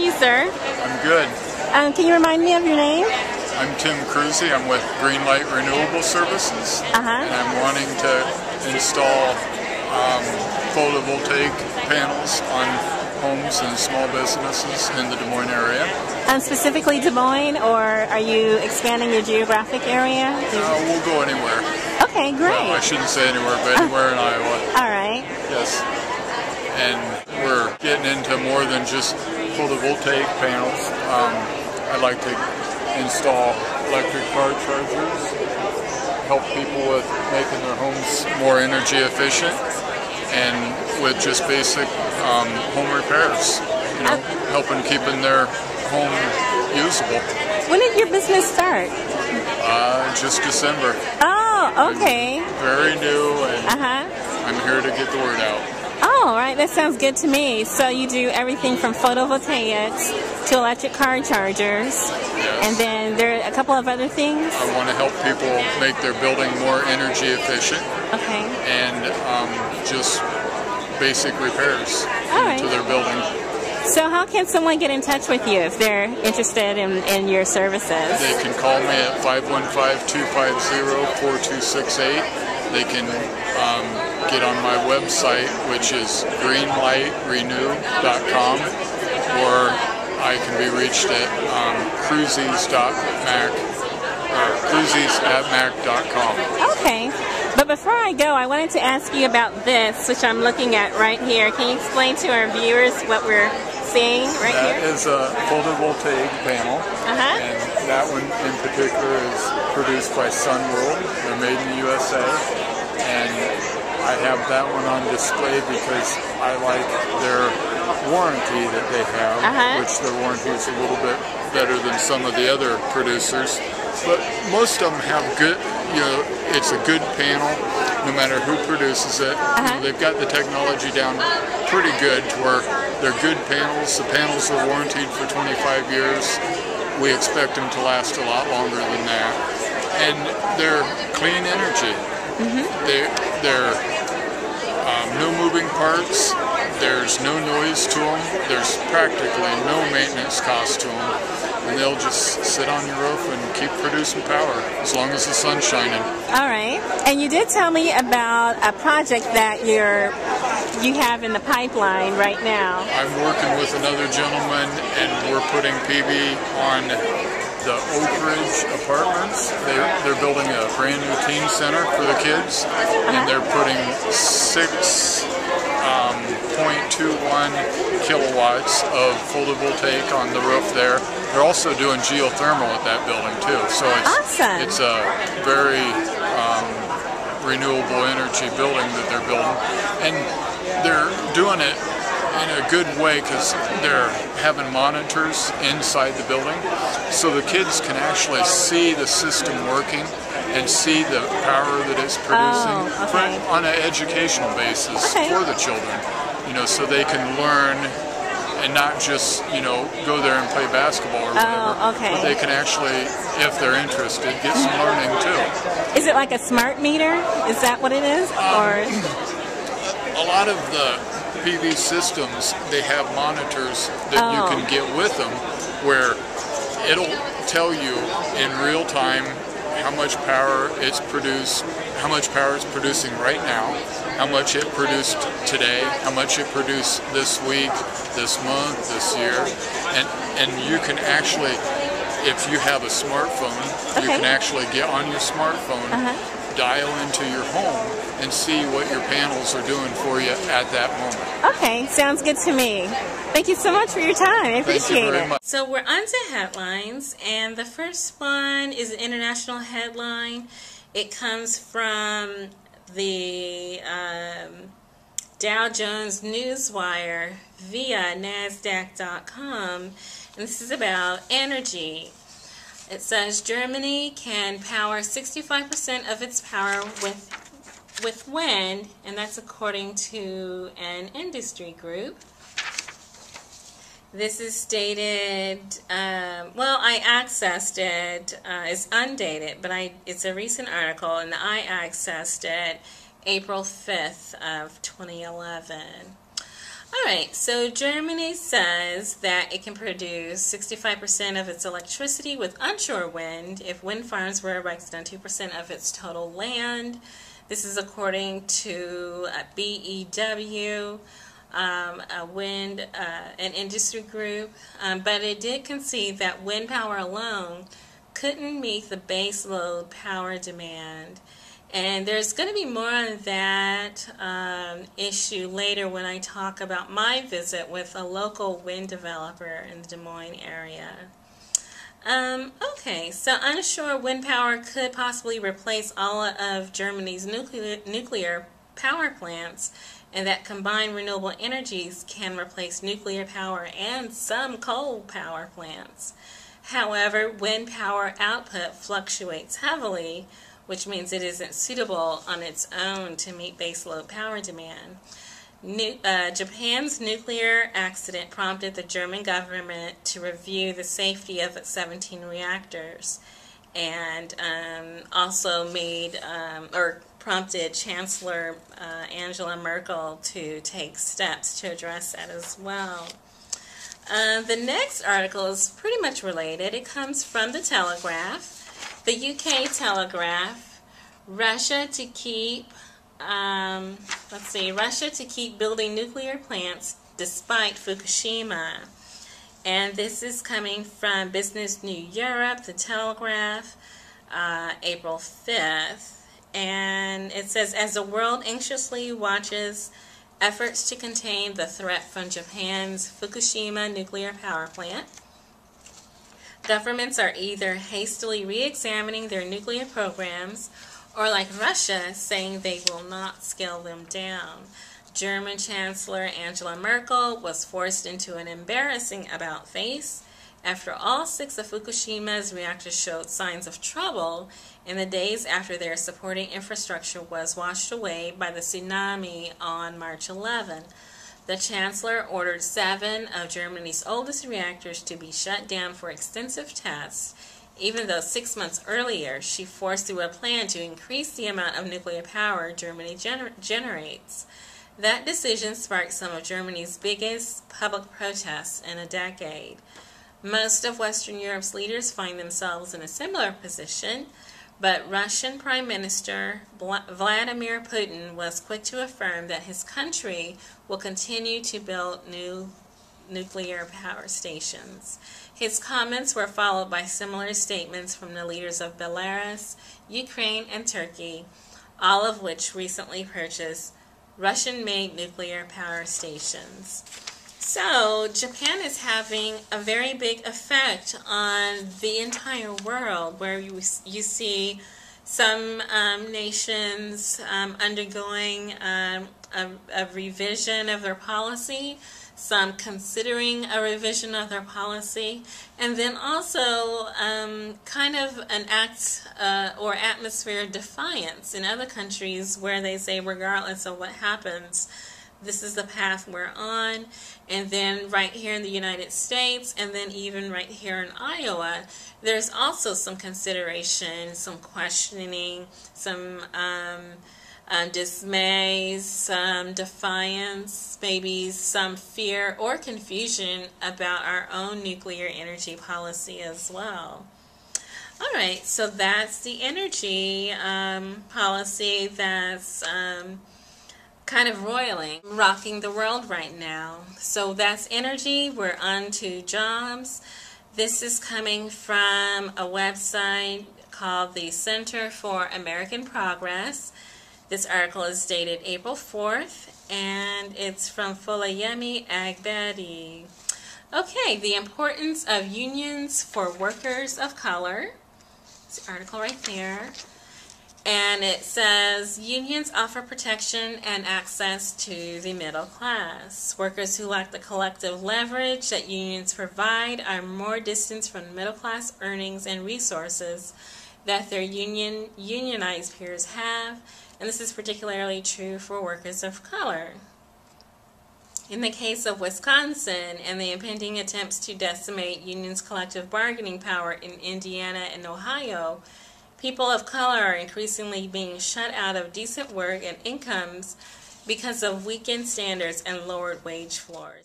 you, sir? I'm good. Can you remind me of your name? I'm Tim Cruzy. I'm with Greenlight Renewable Services, and I'm wanting to install photovoltaic panels on homes and small businesses in the Des Moines area. Specifically Des Moines, or are you expanding your geographic area? We'll go anywhere. Okay, great. Well, I shouldn't say anywhere, but anywhere in Iowa. All right. Yes. And we're getting into more than just photovoltaic panels. I'd like to install electric car chargers, help people with making their homes more energy efficient, and with just basic home repairs, helping keeping their home usable. When did your business start? Just December. Oh, okay. I'm very new, and I'm here to get the word out. Oh, all right. That sounds good to me. So you do everything from photovoltaics to electric car chargers. Yes. And then there are a couple of other things. I want to help people make their building more energy efficient. Okay. And just basic repairs to their building. So how can someone get in touch with you if they're interested in your services? They can call me at 515-250-4268. They can get on my website, which is greenlightrenew.com, or I can be reached at cruzies@mac.com. Okay. But before I go, I wanted to ask you about this, which I'm looking at right here. Can you explain to our viewers what we're seeing right here? That is a photovoltaic panel, and that one in particular is produced by Sunworld. They're made in the USA, and I have that one on display because I like their warranty that they have, which their warranty is a little bit better than some of the other producers. But most of them have good, it's a good panel, no matter who produces it. They've got the technology down pretty good to where they're good panels. The panels are warranted for 25 years. We expect them to last a lot longer than that. And they're clean energy. They're no moving parts. There's no noise to them. There's practically no maintenance cost to them. And they'll just sit on your roof and keep producing power as long as the sun's shining. All right. And you did tell me about a project that you have in the pipeline right now. I'm working with another gentleman, and we're putting PV on the Oak Ridge apartments. They're building a brand new teen center for the kids, and they're putting 6.21 kilowatts of photovoltaic on the roof there. They're also doing geothermal at that building too. So it's a very renewable energy building that they're building, and they're doing it in a good way because they're having monitors inside the building, so the kids can actually see the system working and see the power that it's producing on an educational basis for the children, so they can learn and not just, go there and play basketball or whatever, but they can actually, if they're interested, get some learning too. Is it like a smart meter? Is that what it is? Or a lot of the PV systems, they have monitors that you can get with them where it'll tell you in real time how much power it's producing right now, how much it produced today, how much it produced this week, this month, this year, and you can actually, if you have a smartphone, you can actually get on your smartphone, dial into your home, and see what your panels are doing for you at that moment. Okay, sounds good to me. Thank you so much for your time. I appreciate it. Much. So we're on to headlines, and the first one is an international headline. It comes from the Dow Jones Newswire via NASDAQ.com, and this is about energy. It says Germany can power 65% of its power with wind, and that's according to an industry group. This is dated, well, I accessed it, it's undated, but it's a recent article, and I accessed it April 5th of 2011. Alright, so Germany says that it can produce 65% of its electricity with onshore wind if wind farms were erected on 2% of its total land. This is according to BEW, a wind an industry group, but it did concede that wind power alone couldn't meet the base load power demand. And there's going to be more on that issue later when I talk about my visit with a local wind developer in the Des Moines area. Okay, so onshore wind power could possibly replace all of Germany's nuclear power plants, and that combined renewable energies can replace nuclear power and some coal power plants. However, wind power output fluctuates heavily, which means it isn't suitable on its own to meet baseload power demand. Japan's nuclear accident prompted the German government to review the safety of its 17 reactors, and also prompted Chancellor Angela Merkel to take steps to address that as well. The next article is pretty much related. It comes from the Telegraph. The UK Telegraph, Russia to keep building nuclear plants despite Fukushima. And this is coming from Business New Europe, the Telegraph, April 5th. And it says, as the world anxiously watches efforts to contain the threat from Japan's Fukushima nuclear power plant, governments are either hastily re-examining their nuclear programs or, like Russia, saying they will not scale them down. German Chancellor Angela Merkel was forced into an embarrassing about-face after all 6 of Fukushima's reactors showed signs of trouble in the days after their supporting infrastructure was washed away by the tsunami on March 11. The Chancellor ordered 7 of Germany's oldest reactors to be shut down for extensive tests, even though 6 months earlier she forced through a plan to increase the amount of nuclear power Germany generates. That decision sparked some of Germany's biggest public protests in a decade. Most of Western Europe's leaders find themselves in a similar position, but Russian Prime Minister Vladimir Putin was quick to affirm that his country will continue to build new nuclear power stations. His comments were followed by similar statements from the leaders of Belarus, Ukraine, and Turkey, all of which recently purchased Russian-made nuclear power stations. So, Japan is having a very big effect on the entire world, where you see some nations undergoing a revision of their policy, some considering a revision of their policy, and then also kind of an act or atmosphere of defiance in other countries where they say, regardless of what happens, this is the path we're on. And then right here in the United States, and then even right here in Iowa, there's also some consideration, some questioning, some dismay, some defiance, maybe some fear or confusion about our own nuclear energy policy as well. All right, so that's the energy policy that's kind of rocking the world right now. So that's energy. We're on to jobs. This is coming from a website called the Center for American Progress. This article is dated April 4th, and it's from Folayemi Agbedi. Okay, the importance of unions for workers of color. It's the article right there. And it says, unions offer protection and access to the middle class. Workers who lack the collective leverage that unions provide are more distant from middle class earnings and resources that their unionized peers have, and this is particularly true for workers of color. In the case of Wisconsin and the impending attempts to decimate unions' collective bargaining power in Indiana and Ohio, people of color are increasingly being shut out of decent work and incomes because of weakened standards and lowered wage floors.